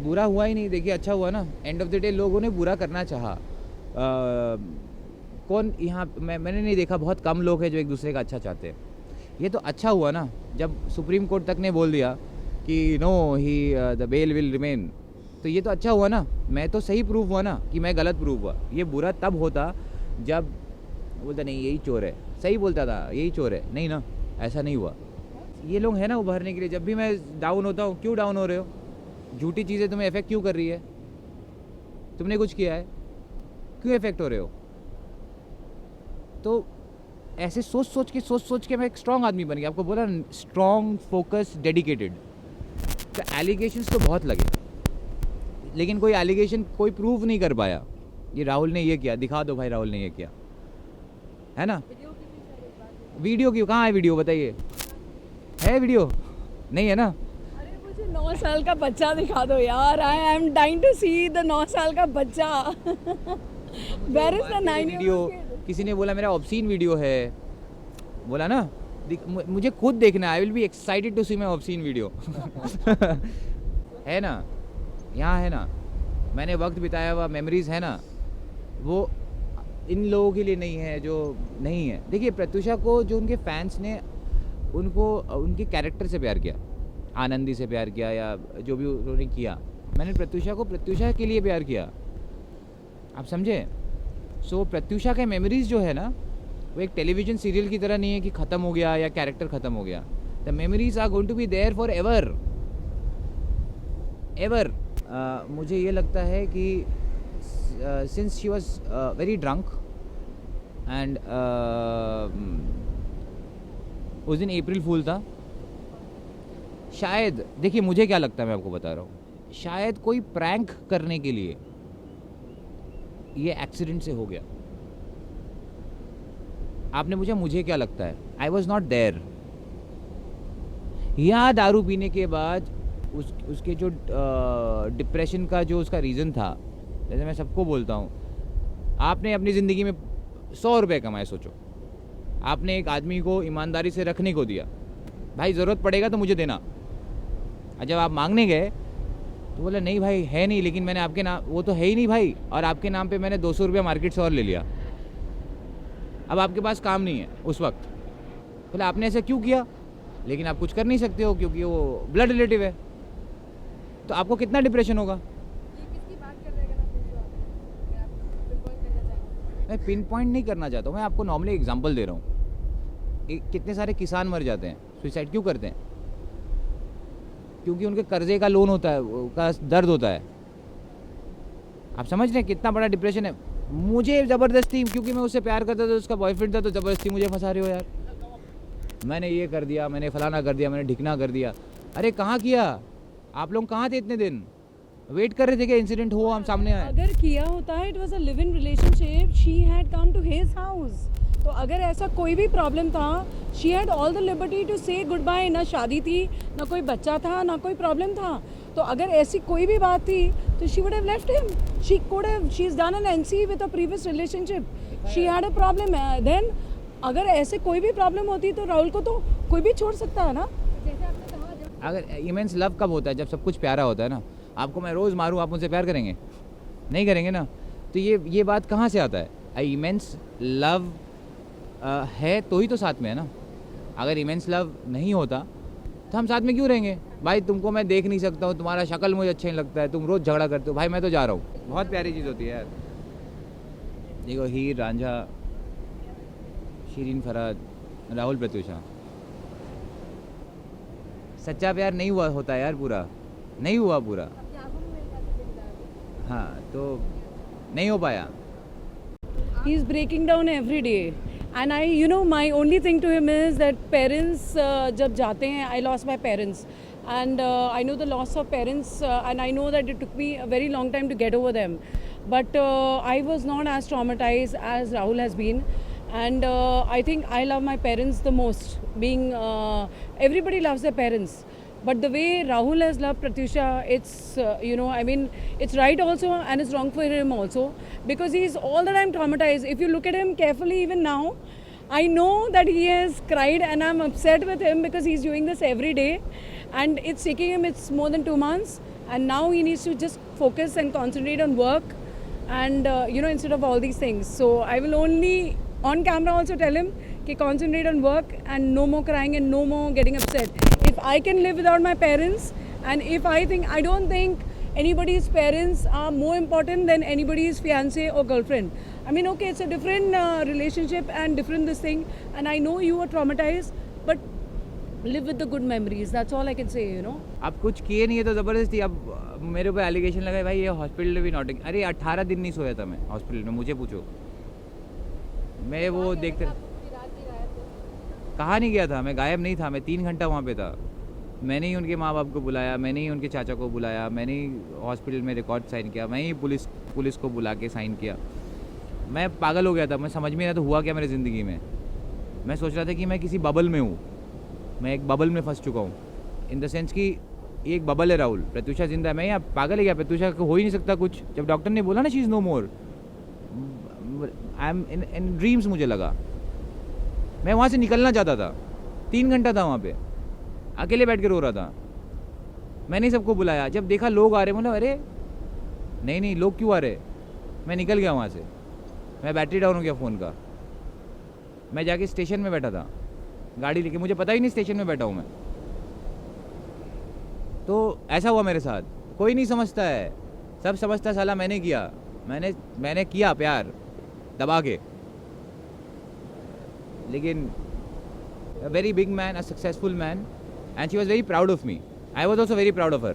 बुरा हुआ ही नहीं, देखिए अच्छा हुआ ना, एंड ऑफ द डे लोगों ने बुरा करना चाहा। कौन यहाँ मैंने नहीं देखा, बहुत कम लोग हैं जो एक दूसरे का अच्छा चाहते हैं। ये तो अच्छा हुआ ना जब सुप्रीम कोर्ट तक ने बोल दिया कि no he the bell will remain, तो ये तो अच्छा हुआ ना, मैं तो सही प्रूव हुआ ना कि मैं गलत प्रूव हुआ। ये बुरा तब होता जब बोलता नहीं यही चोर है, सही बोलता था यही चोर है, नहीं ना, ऐसा नहीं हुआ। ये लोग हैं ना उभरने के लिए। जब भी मैं डाउन होता हूँ, क्यों डाउन हो रहे हो? झूठी चीज़ें तुम्हें इफेक्ट क्यों कर रही है? तुमने कुछ किया है, क्यों इफेक्ट हो रहे हो? तो ऐसे सोच सोच के मैं एक स्ट्रांग आदमी बन गया। आपको बोला स्ट्रांग, फोकस, डेडिकेटेड। तो एलिगेशंस तो बहुत लगे, लेकिन कोई एलिगेशन कोई प्रूव नहीं कर पाया। ये राहुल ने ये किया, दिखा दो भाई राहुल ने ये किया, है ना? वीडियो क्यों, कहाँ है वीडियो बताइए? है वीडियो? नहीं है ना? अरे मुझे 9 साल का बच्चा दिखा दो यार, I am dying to see the 9 साल का बच्चा। Where is the 9 video? किसी ने बोला मेरा ऑब्सीन वीडियो है, बोला ना, मुझे खुद देखना है। I will be excited to see my obscene video. है ना, यहाँ है ना, मैंने वक्त बिताया हुआ मेमोरीज है ना, वो इन लोगों के लिए नहीं है जो नहीं है। देखिए प्रत्युषा को जो उनके फैंस ने उनको उनके कैरेक्टर से प्यार किया, आनंदी से प्यार किया या जो भी उन्होंने किया, मैंने प्रत्युषा को प्रत्युषा के लिए प्यार किया, आप समझे? सो प्रत्युषा के मेमोरीज जो है ना, वो एक टेलीविज़न सीरियल की तरह नहीं है कि ख़त्म हो गया या कैरेक्टर ख़त्म हो गया। The memories are going to be there forever ever. मुझे ये लगता है कि since she was very drunk and उस दिन अप्रैल फूल था शायद। देखिए मुझे क्या लगता है, मैं आपको बता रहा हूँ, शायद कोई प्रैंक करने के लिए ये एक्सीडेंट से हो गया। आपने पूछा मुझे क्या लगता है, आई वॉज नॉट देयर। यहाँ दारू पीने के बाद उसके जो डिप्रेशन का जो उसका रीज़न था, जैसे मैं सबको बोलता हूँ, आपने अपनी ज़िंदगी में 100 रुपये कमाए, सोचो आपने एक आदमी को ईमानदारी से रखने को दिया, भाई ज़रूरत पड़ेगा तो मुझे देना। और जब आप मांगने गए तो बोला नहीं भाई है नहीं, लेकिन मैंने आपके नाम, वो तो है ही नहीं भाई, और आपके नाम पे मैंने 200 रुपया मार्केट से और ले लिया। अब आपके पास काम नहीं है उस वक्त, बोले आपने ऐसा क्यों किया? लेकिन आप कुछ कर नहीं सकते हो क्योंकि वो ब्लड रिलेटिव है। तो आपको कितना डिप्रेशन होगा? मैं पिन पॉइंट नहीं करना चाहता हूँ, मैं आपको नॉर्मली एग्जांपल दे रहा हूँ। कितने सारे किसान मर जाते हैं, सुसाइड क्यों करते हैं? क्योंकि उनके कर्जे का लोन होता है, का दर्द होता है। आप समझ रहे हैं कितना बड़ा डिप्रेशन है? मुझे ज़बरदस्ती, क्योंकि मैं उससे प्यार करता था, उसका बॉयफ्रेंड था, तो ज़बरदस्ती मुझे फंसा रहे हो यार। मैंने ये कर दिया, मैंने फलाना कर दिया, मैंने ढिकना कर दिया। अरे कहाँ किया? आप लोग कहाँ थे इतने दिन? वेट कर रहे थे कि इंसिडेंट हो, हम सामने आए। अगर किया होता है, it was a live in relationship, she had come to his house. तो अगर ऐसा कोई भी प्रॉब्लम था, she had all the liberty to say goodbye. ना शादी थी, ना कोई बच्चा था, ना कोई प्रॉब्लम था। तो अगर ऐसी कोई भी बात थी तो she would have left him. She could have, she is done an NC with a previous relationship, she had a problem. Then अगर ऐसे कोई भी प्रॉब्लम होती तो राहुल को तो कोई भी छोड़ सकता है ना। जैसे आपने कहा, अगर इमेंस लव कब होता है? जब सब कुछ प्यारा होता है ना। आपको मैं रोज़ मारूं, आप मुझसे प्यार करेंगे? नहीं करेंगे ना। तो ये बात कहाँ से आता है? इमेंस लव है तो ही तो साथ में है ना। अगर इमेंस लव नहीं होता तो हम साथ में क्यों रहेंगे? भाई तुमको मैं देख नहीं सकता हूँ, तुम्हारा शक्ल मुझे अच्छा नहीं लगता है, तुम रोज़ झगड़ा करते हो, भाई मैं तो जा रहा हूँ। बहुत प्यारी चीज़ होती है यार। देखो हीर रांझा, शीरीन फराद, राहुल प्रत्युषा, सच्चा प्यार नहीं हुआ होता यार, पूरा नहीं हुआ पूरा। हाँ तो नहीं हो पाया। he is breaking down every day, and I, you know, my only thing to him is that parents jab jate hain, I lost my parents, and I know the loss of parents, and I know that it took me a very long time to get over them, but I was not as traumatized as Rahul has been. And I think I love my parents the most, being everybody loves their parents, but the way Rahul has loved Pratyusha, it's you know, I mean, it's right also and it's wrong for him also, because he's all the time traumatized. If you look at him carefully even now, I know that he has cried, and I'm upset with him because he's doing this every day, and it's taking him, it's more than 2 months, and now he needs to just focus and concentrate on work, and instead of all these things. So I will only on camera also tell him कि concentrate on work and no more crying and no more getting upset. If I can live without my parents, and if I don't think anybody's parents are more important than anybody's fiance or girlfriend. I mean, okay, it's a different relationship and different this thing, and I know you were traumatized, but live with the good memories. That's all I can say, you know. अब कुछ किए नहीं है तो ज़बरदस्ती अब मेरे ऊपर एलिगेशन लगाए भाई, ये हॉस्पिटल भी नॉट, अरे 18 दिन नहीं सोया था मैं हॉस्पिटल में, मुझे पूछो। मैं वो देखते कहाँ नहीं गया था, मैं गायब नहीं था, मैं 3 घंटा वहाँ पे था। मैंने ही उनके माँ बाप को बुलाया, मैंने ही उनके चाचा को बुलाया, मैंने ही हॉस्पिटल में रिकॉर्ड साइन किया, मैं ही पुलिस को बुला के साइन किया। मैं पागल हो गया था, मैं समझ में नहीं आता हुआ क्या मेरी ज़िंदगी में। मैं सोच रहा था कि मैं किसी बबल में हूँ, मैं एक बबल में फंस चुका हूँ, इन द सेंस कि एक बबल है राहुल, प्रत्युषा जिंदा है, मैं यहाँ पागल है क्या, प्रत्युषा को हो ही नहीं सकता कुछ। जब डॉक्टर ने बोला ना she is no more, I am in dreams, मुझे लगा मैं वहाँ से निकलना चाहता था। 3 घंटा था वहाँ पे, अकेले बैठ के रो रहा था। मैंने सबको बुलाया, जब देखा लोग आ रहे, बोला अरे नहीं लोग क्यों आ रहे, मैं निकल गया वहाँ से। मैं बैटरी डाउन हो गया फ़ोन का, मैं जाके स्टेशन में बैठा था गाड़ी लेके, मुझे पता ही नहीं स्टेशन में बैठा हूँ मैं। तो ऐसा हुआ मेरे साथ, कोई नहीं समझता है, सब समझता साला मैंने किया, मैंने किया प्यार दबा के। लेकिन a very big man, a successful man, and she was very proud of me. I was also very proud of her.